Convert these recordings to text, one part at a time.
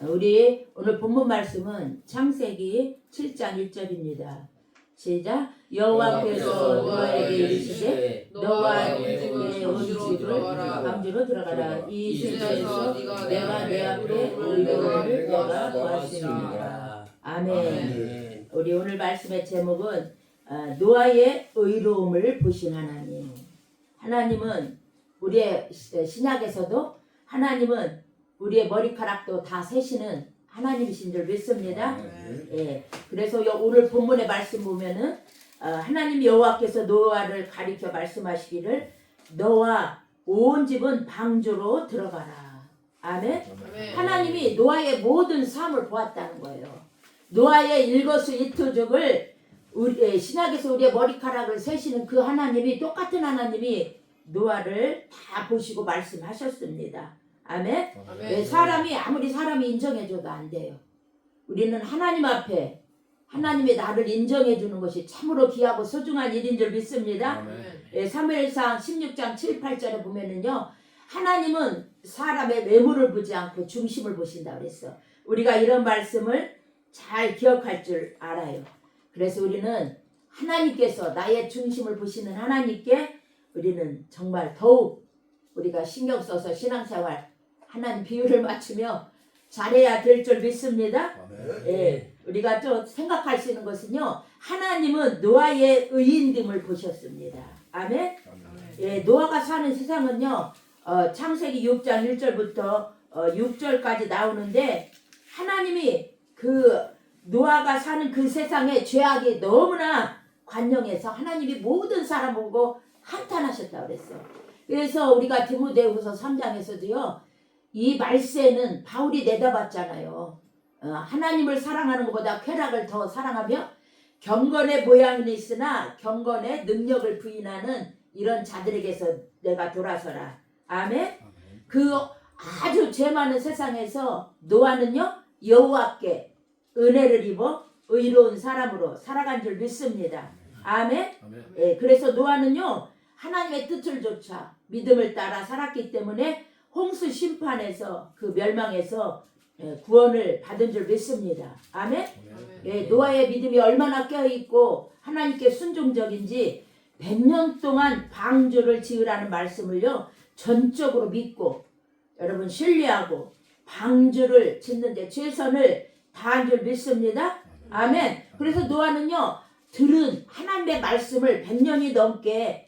우리 오늘 본문 말씀은 창세기 7장 1절입니다. 시작. 여호와께서 노아에게 이르시되 너와 네 온 집을 방주로 들어가라. 이 세상에서 내가 내 앞에 의로움을 내가 보았습니다. 아멘. 우리 오늘 말씀의 제목은 노아의 의로움을 보신 하나님. 하나님은 우리의 신약에서도 하나님은 우리의 머리카락도 다 세시는 하나님이신 줄 믿습니다. 예, 그래서 오늘 본문의 말씀 보면은 하나님 여호와께서 노아를 가리켜 말씀하시기를 너와 온 집은 방주로 들어가라. 아멘. 하나님이 노아의 모든 삶을 보았다는 거예요. 노아의 일거수일투족을 신약에서 우리의 머리카락을 세시는 그 하나님이 똑같은 하나님이 노아를 다 보시고 말씀하셨습니다. 아멘. 네, 사람이 아무리 사람이 인정해줘도 안 돼요. 우리는 하나님 앞에 하나님의 나를 인정해주는 것이 참으로 귀하고 소중한 일인 줄 믿습니다. 네, 사무엘상 16장 7, 8절에 보면은요, 하나님은 사람의 외모를 보지 않고 중심을 보신다 그랬어. 우리가 이런 말씀을 잘 기억할 줄 알아요. 그래서 우리는 하나님께서 나의 중심을 보시는 하나님께 우리는 정말 더욱 우리가 신경 써서 신앙생활 하나님 비율을 맞추며 잘해야 될 줄 믿습니다. 예, 우리가 또 생각할 수 있는 것은요, 하나님은 노아의 의인됨을 보셨습니다. 아멘. 예, 노아가 사는 세상은요, 창세기 6장 1절부터 6절까지 나오는데 하나님이 그 노아가 사는 그 세상에 죄악이 너무나 관영해서 하나님이 모든 사람 보고 한탄하셨다고 그랬어. 그래서 우리가 디모데후서 3장에서도요, 이 말세는 바울이 내다봤잖아요. 하나님을 사랑하는 것보다 쾌락을 더 사랑하며 경건의 모양은 있으나 경건의 능력을 부인하는 이런 자들에게서 내가 돌아서라. 아멘. 그 아주 죄 많은 세상에서 노아는요, 여호와께 은혜를 입어 의로운 사람으로 살아간 줄 믿습니다. 아멘. 예, 그래서 노아는요, 하나님의 뜻을 조차 믿음을 따라 살았기 때문에 홍수 심판에서 그 멸망에서 구원을 받은 줄 믿습니다. 아멘. 예, 노아의 믿음이 얼마나 깨어있고 하나님께 순종적인지 100년 동안 방주를 지으라는 말씀을요, 전적으로 믿고 여러분 신뢰하고 방주를 짓는데 최선을 다한 줄 믿습니다. 아멘. 그래서 노아는요, 들은 하나님의 말씀을 100년이 넘게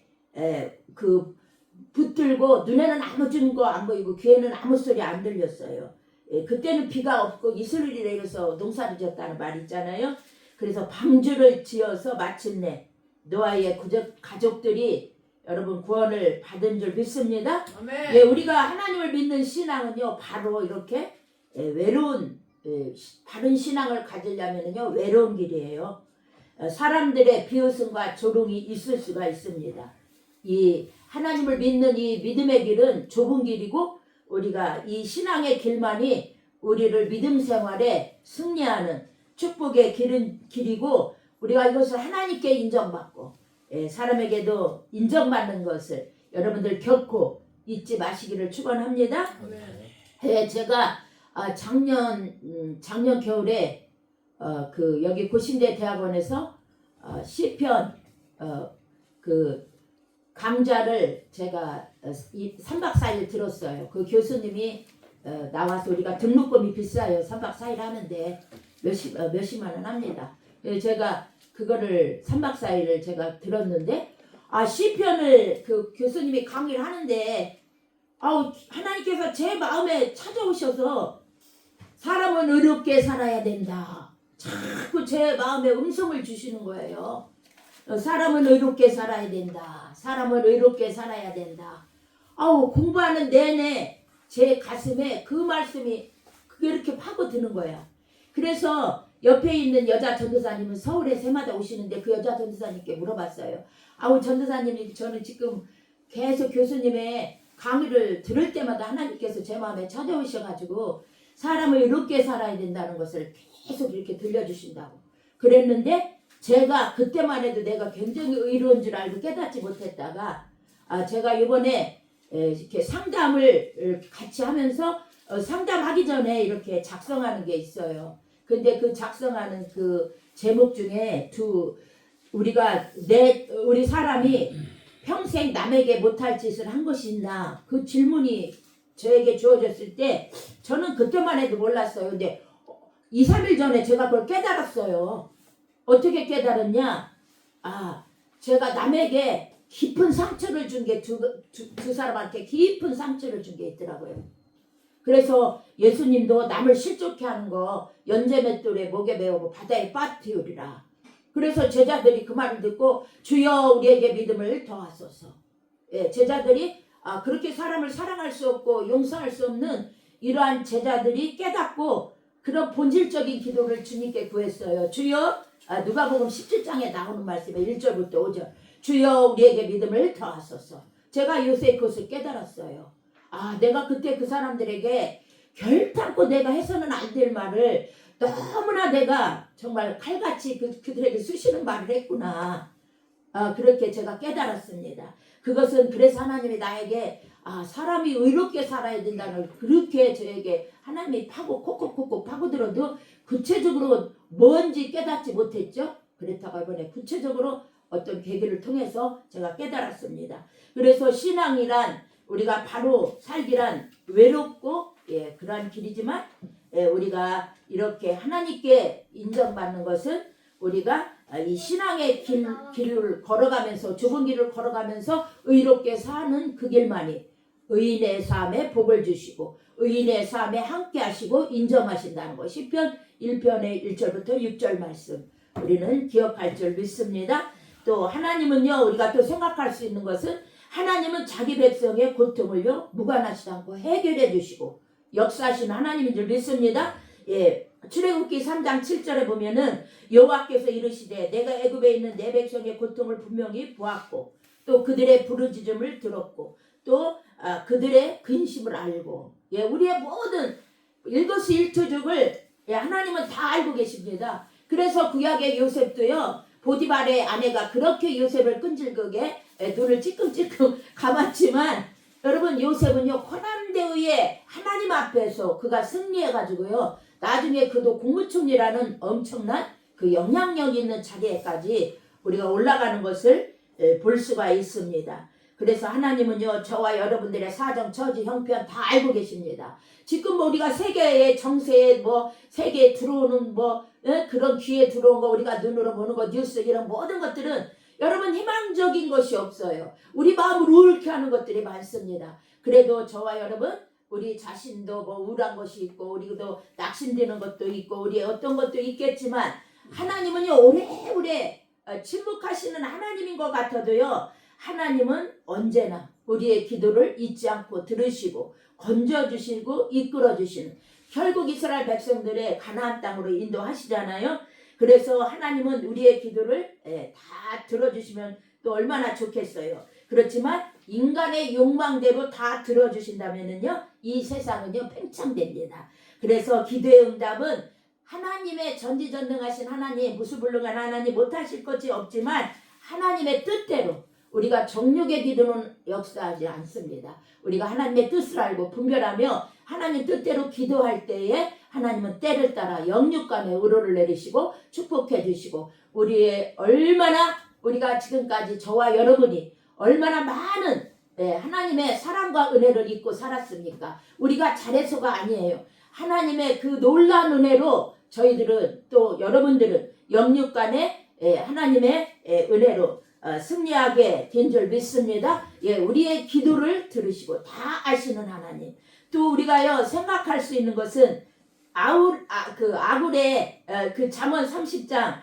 붙들고 눈에는 아무 증거 안 보이고 귀에는 아무 소리 안 들렸어요. 예, 그때는 비가 없고 이슬이 내려서 농사를 지었다는 말 있잖아요. 그래서 방주를 지어서 마침내 노아의 가족들이 여러분 구원을 받은 줄 믿습니다. 예, 우리가 하나님을 믿는 신앙은요, 바로 이렇게 외로운 바른 신앙을 가지려면요, 외로운 길이에요. 사람들의 비웃음과 조롱이 있을 수가 있습니다. 이 하나님을 믿는 이 믿음의 길은 좁은 길이고 우리가 이 신앙의 길만이 우리를 믿음 생활에 승리하는 축복의 길이고 우리가 이것을 하나님께 인정받고 사람에게도 인정받는 것을 여러분들 결코 잊지 마시기를 축원합니다. 제가 작년 겨울에 여기 고신대 대학원에서 시편 강좌를 제가 3박 4일 들었어요. 그 교수님이 나와서 우리가 등록금이 비싸요. 3박 4일 하는데 몇십만 원 합니다. 제가 그거를 3박 4일을 제가 들었는데 시편을 그 교수님이 강의를 하는데 하나님께서 제 마음에 찾아오셔서 사람은 의롭게 살아야 된다. 자꾸 제 마음에 음성을 주시는 거예요. 사람은 의롭게 살아야 된다. 사람은 의롭게 살아야 된다. 공부하는 내내 제 가슴에 그 말씀이 그게 이렇게 파고드는 거야. 그래서 옆에 있는 여자 전도사님은 서울에 새마다 오시는데 그 여자 전도사님께 물어봤어요. 전도사님이 저는 지금 계속 교수님의 강의를 들을 때마다 하나님께서 제 마음에 찾아오셔가지고 사람을 의롭게 살아야 된다는 것을 계속 이렇게 들려주신다고 그랬는데 제가 그때만 해도 내가 굉장히 의로운 줄 알고 깨닫지 못했다가 제가 이번에 이렇게 상담을 같이 하면서 상담하기 전에 이렇게 작성하는 게 있어요. 근데 그 작성하는 그 제목 중에 우리 사람이 평생 남에게 못할 짓을 한 것이 있나, 그 질문이 저에게 주어졌을 때 저는 그때만 해도 몰랐어요. 근데 2, 3일 전에 제가 그걸 깨달았어요. 어떻게 깨달았냐? 제가 남에게 깊은 상처를 준 게 두 사람한테 깊은 상처를 준 게 있더라고요. 그래서 예수님도 남을 실족해 하는 거 연재맷돌에 목에 메우고 바다에 빠뜨리라. 그래서 제자들이 그 말을 듣고 주여 우리에게 믿음을 더하소서. 제자들이 그렇게 사람을 사랑할 수 없고 용서할 수 없는 이러한 제자들이 깨닫고 그런 본질적인 기도를 주님께 구했어요. 주여, 누가복음 17장에 나오는 말씀에 1절부터 5절. 주여 우리에게 믿음을 더하소서. 제가 요새 그것을 깨달았어요. 내가 그때 그 사람들에게 결단코 내가 해서는 안 될 말을 너무나 내가 정말 칼같이 그들에게 쑤시는 말을 했구나. 그렇게 제가 깨달았습니다. 그것은 그래서 하나님이 나에게 사람이 의롭게 살아야 된다는 걸 그렇게 저에게 하나님이 콕콕콕콕 파고들어도 구체적으로 뭔지 깨닫지 못했죠. 그렇다고 이번에 구체적으로 어떤 계기를 통해서 제가 깨달았습니다. 그래서 신앙이란 우리가 바로 살기란 외롭고 그러한 길이지만 우리가 이렇게 하나님께 인정받는 것은 우리가 이 신앙의 길을 걸어가면서 좁은 길을 걸어가면서 의롭게 사는 그 길만이 의인의 삶에 복을 주시고 의인의 삶에 함께 하시고 인정하신다는 것. 시편 1편의 1절부터 6절 말씀 우리는 기억할 줄 믿습니다. 또 하나님은요, 우리가 또 생각할 수 있는 것은 하나님은 자기 백성의 고통을요 무관하지 않고 해결해 주시고 역사하시는 하나님인 줄 믿습니다. 출애굽기 3장 7절에 보면은 여호와께서 이르시되 내가 애굽에 있는 내 백성의 고통을 분명히 보았고 또 그들의 부르짖음을 들었고 또 그들의 근심을 알고 우리의 모든 일거수일투족을 하나님은 다 알고 계십니다. 그래서 구약의 요셉도요, 보디발의 아내가 그렇게 요셉을 끈질기게 눈을 찔끔찔끔 감았지만 여러분, 요셉은요 고난대의에 하나님 앞에서 그가 승리해가지고요 나중에 그도 국무총리라는 엄청난 그 영향력 있는 자리에까지 우리가 올라가는 것을 볼 수가 있습니다. 그래서 하나님은요 저와 여러분들의 사정, 처지, 형편 다 알고 계십니다. 지금 우리가 세계의 정세에 세계에 들어오는 그런 귀에 들어온 거 우리가 눈으로 보는 거 뉴스 이런 모든 것들은 여러분 희망적인 것이 없어요. 우리 마음을 우울케 하는 것들이 많습니다. 그래도 저와 여러분 우리 자신도 우울한 것이 있고 우리도 낙심되는 것도 있고 우리의 어떤 것도 있겠지만 하나님은요 오래오래 침묵하시는 하나님인 것 같아도요 하나님은 언제나 우리의 기도를 잊지 않고 들으시고 건져주시고 이끌어주시는, 결국 이스라엘 백성들의 가나안 땅으로 인도하시잖아요. 그래서 하나님은 우리의 기도를 다 들어주시면 또 얼마나 좋겠어요. 그렇지만 인간의 욕망대로 다 들어주신다면은요 이 세상은요 팽창됩니다. 그래서 기도의 응답은 하나님의 전지전능하신 하나님, 무수불능한 하나님 못하실 것이 없지만 하나님의 뜻대로 우리가 정욕의 기도는 역사하지 않습니다. 우리가 하나님의 뜻을 알고 분별하며 하나님 뜻대로 기도할 때에 하나님은 때를 따라 영육간에 의로를 내리시고 축복해 주시고 우리의 얼마나 우리가 지금까지 저와 여러분이 얼마나 많은 하나님의 사랑과 은혜를 입고 살았습니까? 우리가 잘해서가 아니에요. 하나님의 그 놀라운 은혜로 저희들은 또 여러분들은 영육간에 하나님의 은혜로 승리하게 된 줄 믿습니다. 우리의 기도를 들으시고 다 아시는 하나님. 또 우리가요 생각할 수 있는 것은 아굴의 그 잠언 30장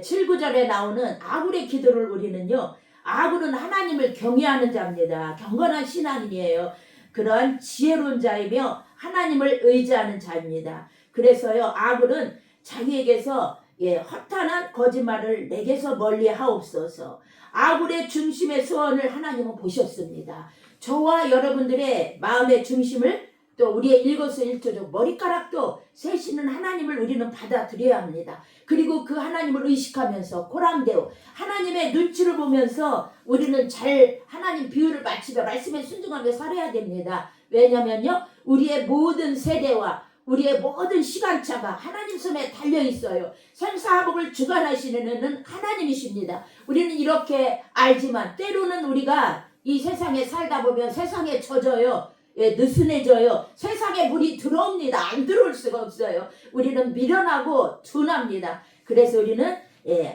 7, 9절에 나오는 아굴의 기도를 우리는요, 아굴은 하나님을 경외하는 자입니다. 경건한 신앙인이에요. 그러한 지혜로운 자이며 하나님을 의지하는 자입니다. 그래서요 아굴은 자기에게서 허탄한 거짓말을 내게서 멀리 하옵소서. 아굴의 중심의 소원을 하나님은 보셨습니다. 저와 여러분들의 마음의 중심을 또 우리의 일거수일투족 머리카락도 세시는 하나님을 우리는 받아들여야 합니다. 그리고 그 하나님을 의식하면서 코랑대오 하나님의 눈치를 보면서 우리는 잘 하나님 비유를 마치며 말씀에 순종하며 살아야 됩니다. 왜냐면요, 우리의 모든 세대와 우리의 모든 시간차가 하나님 손에 달려 있어요. 생사화복을 주관하시는 이는 하나님이십니다. 우리는 이렇게 알지만 때로는 우리가 이 세상에 살다 보면 세상에 젖어요. 예, 느슨해져요. 세상에 물이 들어옵니다. 안 들어올 수가 없어요. 우리는 미련하고 둔합니다. 그래서 우리는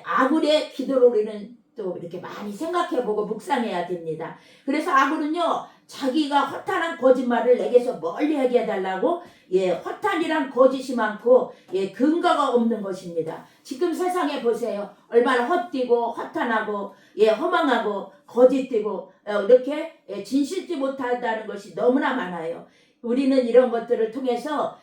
아굴의 기도를 우리는 또 이렇게 많이 생각해보고 묵상해야 됩니다. 그래서 아굴은요, 자기가 허탄한 거짓말을 내게서 멀리 하게 해달라고 허탄이란 거짓이 많고 근거가 없는 것입니다. 지금 세상에 보세요. 얼마나 헛되고 허탄하고 허망하고 거짓되고 이렇게 진실지 못하다는 것이 너무나 많아요. 우리는 이런 것들을 통해서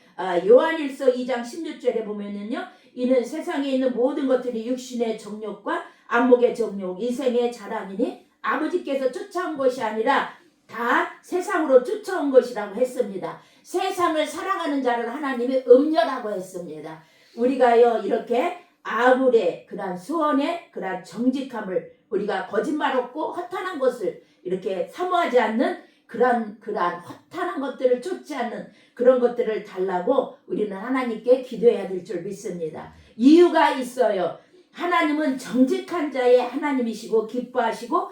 요한일서 2장 16절에 보면은요, 이는 세상에 있는 모든 것들이 육신의 정욕과 안목의 정욕, 이생의 자랑이니 아버지께서 쫓아온 것이 아니라 다 세상으로 쫓아온 것이라고 했습니다. 세상을 사랑하는 자를 하나님이 음녀라고 했습니다. 우리가요, 이렇게 아굴의 그러한 수원의 그러한 정직함을, 우리가 거짓말 없고 허탄한 것을 이렇게 사모하지 않는 그러한 허탄한 것들을 쫓지 않는 그런 것들을 달라고 우리는 하나님께 기도해야 될 줄 믿습니다. 이유가 있어요. 하나님은 정직한 자의 하나님이시고 기뻐하시고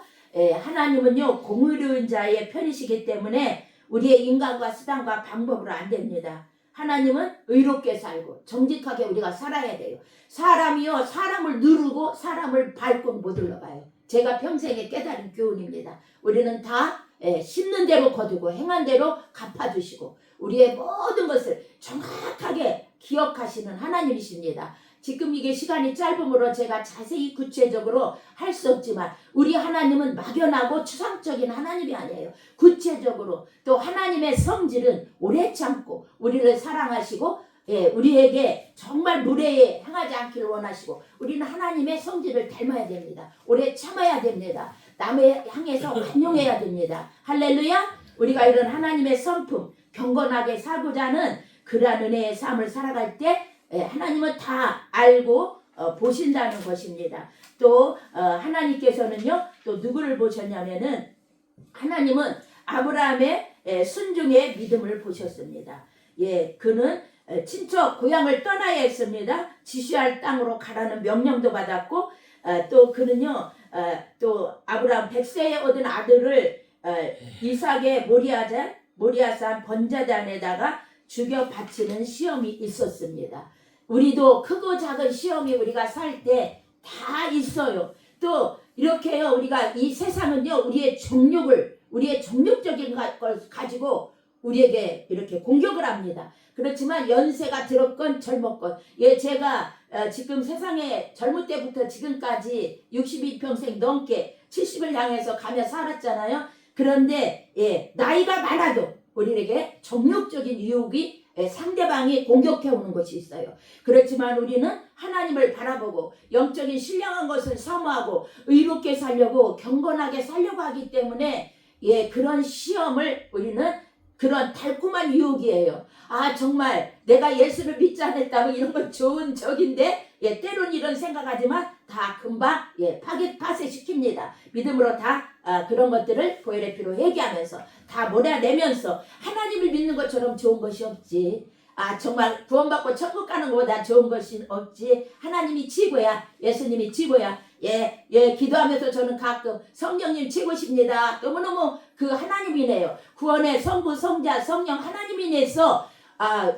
하나님은요, 공의로운 자의 편이시기 때문에 우리의 인간과 수단과 방법으로 안 됩니다. 하나님은 의롭게 살고 정직하게 우리가 살아야 돼요. 사람이요, 사람을 누르고 사람을 밟고 못 올라가요. 제가 평생에 깨달은 교훈입니다. 우리는 다 심는 대로 거두고 행한 대로 갚아주시고 우리의 모든 것을 정확하게 기억하시는 하나님이십니다. 지금 이게 시간이 짧으므로 제가 자세히 구체적으로 할 수 없지만 우리 하나님은 막연하고 추상적인 하나님이 아니에요. 구체적으로 또 하나님의 성질은 오래 참고 우리를 사랑하시고 우리에게 정말 무례에 행하지 않기를 원하시고 우리는 하나님의 성질을 닮아야 됩니다. 오래 참아야 됩니다. 남을 향해서 관용해야 됩니다. 할렐루야. 우리가 이런 하나님의 성품 경건하게 살고자 하는 그러한 은혜의 삶을 살아갈 때 하나님은 다 알고 보신다는 것입니다. 또 하나님께서는요, 또 누구를 보셨냐면은 하나님은 아브라함의 순종의 믿음을 보셨습니다. 그는 친척 고향을 떠나야 했습니다. 지시할 땅으로 가라는 명령도 받았고 또 그는요, 또 아브라함 100세에 얻은 아들을 이삭의 모리아산 번제단에다가 죽여 바치는 시험이 있었습니다. 우리도 크고 작은 시험이 우리가 살 때 다 있어요. 또 이렇게요, 우리가 이 세상은요, 우리의 정욕적인 걸 가지고 우리에게 이렇게 공격을 합니다. 그렇지만 연세가 들었건 젊었건 제가 지금 세상에 젊을 때부터 지금까지 62평생 넘게 70을 향해서 가며 살았잖아요. 그런데 나이가 많아도 우리에게 정욕적인 유혹이 상대방이 공격해오는 것이 있어요. 그렇지만 우리는 하나님을 바라보고 영적인 신령한 것을 사모하고 의롭게 살려고 경건하게 살려고 하기 때문에 그런 시험을 우리는 그런 달콤한 유혹이에요. 정말 내가 예수를 믿지 않았다면 이런 건 좋은 적인데 때론 이런 생각하지만 다 금방 파쇄시킵니다. 믿음으로 다 그런 것들을 보혈의 피로 회개하면서 다 몰아내면서 하나님을 믿는 것처럼 좋은 것이 없지. 정말 구원받고 천국 가는 것보다 좋은 것이 없지. 하나님이 최고야. 예수님이 최고야. 기도하면서 저는 가끔 성령님 최고십니다. 너무너무 그 하나님이네요. 구원의 성부, 성자, 성령 하나님이네서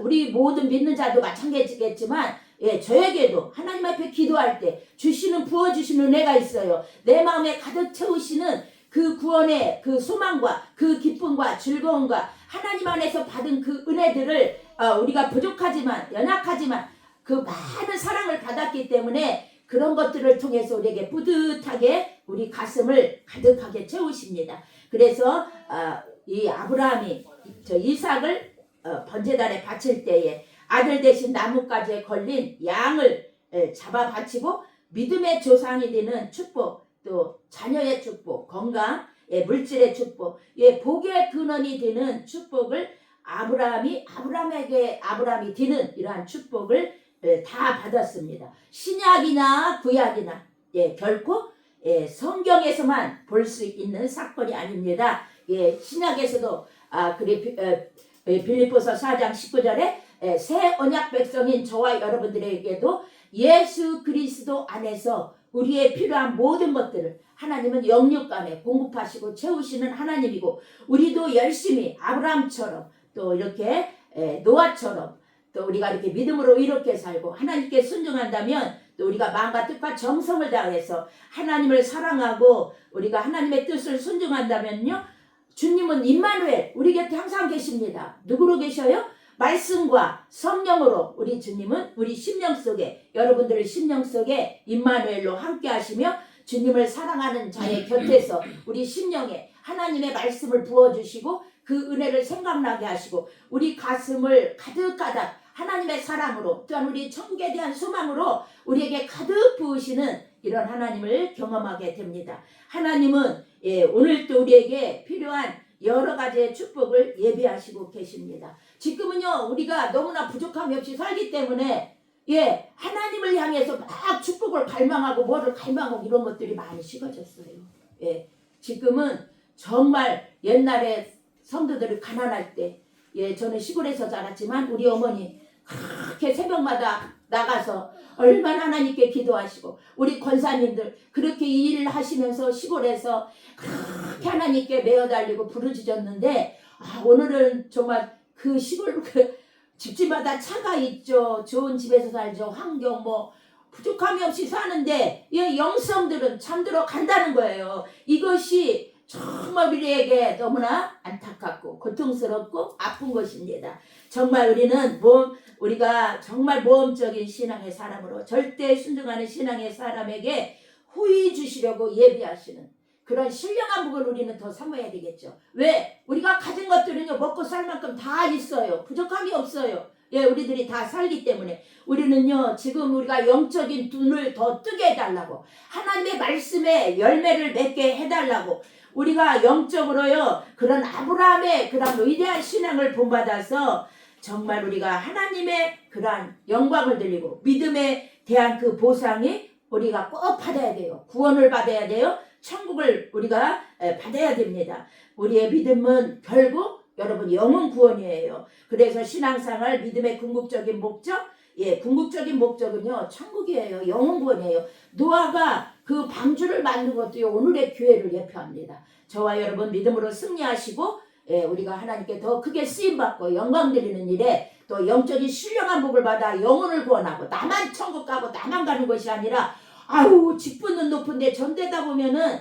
우리 모든 믿는 자도 마찬가지겠지만 저에게도 하나님 앞에 기도할 때 주시는 부어주시는 은혜가 있어요. 내 마음에 가득 채우시는 그 구원의 그 소망과 그 기쁨과 즐거움과 하나님 안에서 받은 그 은혜들을 우리가 부족하지만 연약하지만 그 많은 사랑을 받았기 때문에 그런 것들을 통해서 우리에게 뿌듯하게 우리 가슴을 가득하게 채우십니다. 그래서 이 아브라함이 저 이삭을 번제단에 바칠 때에 아들 대신 나뭇가지에 걸린 양을 잡아 바치고 믿음의 조상이 되는 축복, 또 자녀의 축복, 건강, 물질의 축복, 복의 근원이 되는 축복을 아브라함이 되는 이러한 축복을 다 받았습니다. 신약이나 구약이나 결코 성경에서만 볼 수 있는 사건이 아닙니다. 신약에서도 빌립보서 4장 19절에 새 언약 백성인 저와 여러분들에게도 예수 그리스도 안에서 우리의 필요한 모든 것들을 하나님은 영육간에 공급하시고 채우시는 하나님이고, 우리도 열심히 아브라함처럼 또 이렇게 노아처럼 또 우리가 이렇게 믿음으로 이롭게 살고 하나님께 순종한다면, 또 우리가 마음과 뜻과 정성을 다해서 하나님을 사랑하고 우리가 하나님의 뜻을 순종한다면요, 주님은 임마누엘 우리 곁에 항상 계십니다. 누구로 계셔요? 말씀과 성령으로 우리 주님은 우리 심령 속에, 여러분들의 심령 속에 임마누엘로 함께 하시며 주님을 사랑하는 자의 곁에서 우리 심령에 하나님의 말씀을 부어주시고 그 은혜를 생각나게 하시고 우리 가슴을 가득가득 하나님의 사랑으로, 또한 우리 천국에 대한 소망으로 우리에게 가득 부으시는 이런 하나님을 경험하게 됩니다. 하나님은 오늘 또 우리에게 필요한 여러 가지의 축복을 예비하시고 계십니다. 지금은요, 우리가 너무나 부족함이 없이 살기 때문에 하나님을 향해서 막 축복을 갈망하고 뭐를 갈망하고 이런 것들이 많이 식어졌어요. 지금은 정말 옛날에 성도들이 가난할 때, 저는 시골에서 자랐지만 우리 어머니 그렇게 새벽마다 나가서 얼마나 하나님께 기도하시고, 우리 권사님들 그렇게 일을 하시면서 시골에서 그렇게 하나님께 매어달리고 부르짖었는데, 오늘은 정말 그 시골 집집마다 차가 있죠. 좋은 집에서 살죠. 환경 부족함이 없이 사는데 영성들은 잠들어 간다는 거예요. 이것이 정말 우리에게 너무나 안타깝고 고통스럽고 아픈 것입니다. 정말 우리가 정말 모험적인 신앙의 사람으로, 절대 순종하는 신앙의 사람에게 후히 주시려고 예비하시는 그런 신령한 복을 우리는 더 삼아야 되겠죠. 왜? 우리가 가진 것들은요, 먹고 살 만큼 다 있어요. 부족함이 없어요. 우리들이 다 살기 때문에 우리는요, 지금 우리가 영적인 눈을 더 뜨게 해달라고, 하나님의 말씀에 열매를 맺게 해달라고, 우리가 영적으로요, 그런 아브라함의 그런 위대한 신앙을 본받아서 정말 우리가 하나님의 그런 영광을 드리고 믿음에 대한 그 보상이 우리가 꼭 받아야 돼요. 구원을 받아야 돼요. 천국을 우리가 받아야 됩니다. 우리의 믿음은 결국 여러분 영혼 구원이에요. 그래서 신앙생활 믿음의 궁극적인 목적, 궁극적인 목적은요, 천국이에요. 영혼 구원이에요. 노아가 그 방주를 만든 것도요, 오늘의 교회를 예표합니다. 저와 여러분 믿음으로 승리하시고 우리가 하나님께 더 크게 쓰임받고 영광 드리는 일에 또 영적인 신령한 복을 받아 영혼을 구원하고, 나만 천국 가고 나만 가는 것이 아니라 직분은 높은데 전되다 보면은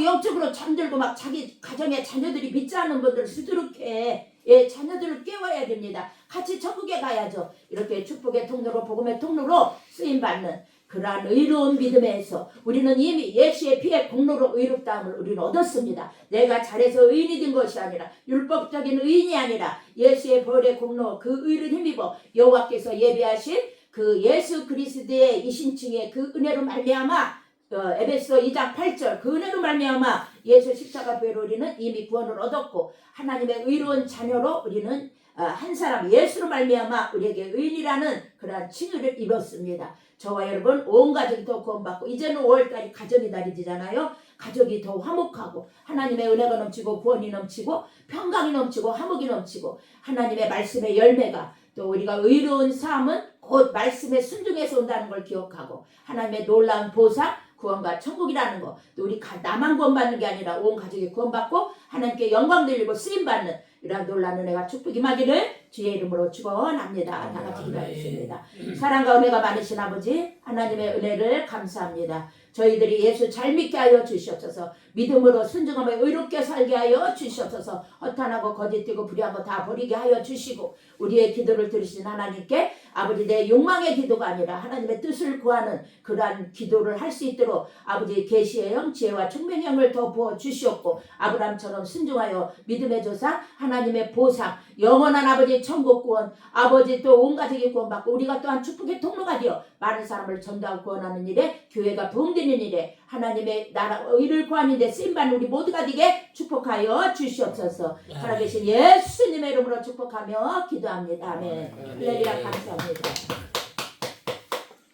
영적으로 잠들고 막 자기 가정에 자녀들이 믿지 않는 분들 수두룩해. 자녀들을 깨워야 됩니다. 같이 천국에 가야죠. 이렇게 축복의 통로로, 복음의 통로로 쓰임받는 그러한 의로운 믿음에서 우리는 이미 예수의 피의 공로로 의롭다함을 우리는 얻었습니다. 내가 잘해서 의인이 된 것이 아니라, 율법적인 의인이 아니라 예수의 벌의 공로, 그 의를 힘입어 여호와께서 예비하신 그 예수 그리스도의 이신층의 그 은혜로 말미암아, 에베소 2장 8절 그 은혜로 말미암아 예수 십자가 보혈로 우리는 이미 구원을 얻었고, 하나님의 의로운 자녀로 우리는 한 사람 예수로 말미암아 우리에게 의인이라는 그러한 칭의를 입었습니다. 저와 여러분 온 가족이 더 구원받고, 이제는 5월달이 가정의 달이 되잖아요. 가족이 더 화목하고 하나님의 은혜가 넘치고 구원이 넘치고 평강이 넘치고 화목이 넘치고, 하나님의 말씀의 열매가, 또 우리가 의로운 삶은 곧 말씀에 순종해서 온다는 걸 기억하고, 하나님의 놀라운 보상, 구원과 천국이라는 거, 또 우리 나만 구원받는 게 아니라 온 가족이 구원받고 하나님께 영광 돌리고 쓰임받는 이러한 놀라운 은혜가 축복이 임하기를 주의 이름으로 축원합니다. 다 같이 기도하겠습니다. 사랑과 은혜가 많으신 아버지 하나님의 은혜를 감사합니다. 저희들이 예수 잘 믿게 하여 주시옵소서. 믿음으로 순종하며 의롭게 살게 하여 주시옵소서. 허탄하고 거짓되고 불의한 거 다 버리게 하여 주시고, 우리의 기도를 들으신 하나님께 아버지 내 욕망의 기도가 아니라 하나님의 뜻을 구하는 그러한 기도를 할 수 있도록 아버지 계시의 영, 지혜와 총명의 영을 더 부어 주시옵고, 아브라함처럼 순종하여 믿음의 조상, 하나님의 보상, 영원한 아버지 천국 구원, 아버지 또 온 가족이 구원받고 우리가 또한 축복의 통로가 되어 많은 사람을 전도하고 구원하는 일에, 교회가 부흥되는 일에 하나님의 나라 의를 구하는 데 쓰임받는 우리 모두가 되게 축복하여 주시옵소서. 살아계신 예수님의 이름으로 축복하며 기도합니다. 아멘. 할렐루야. 감사합니다.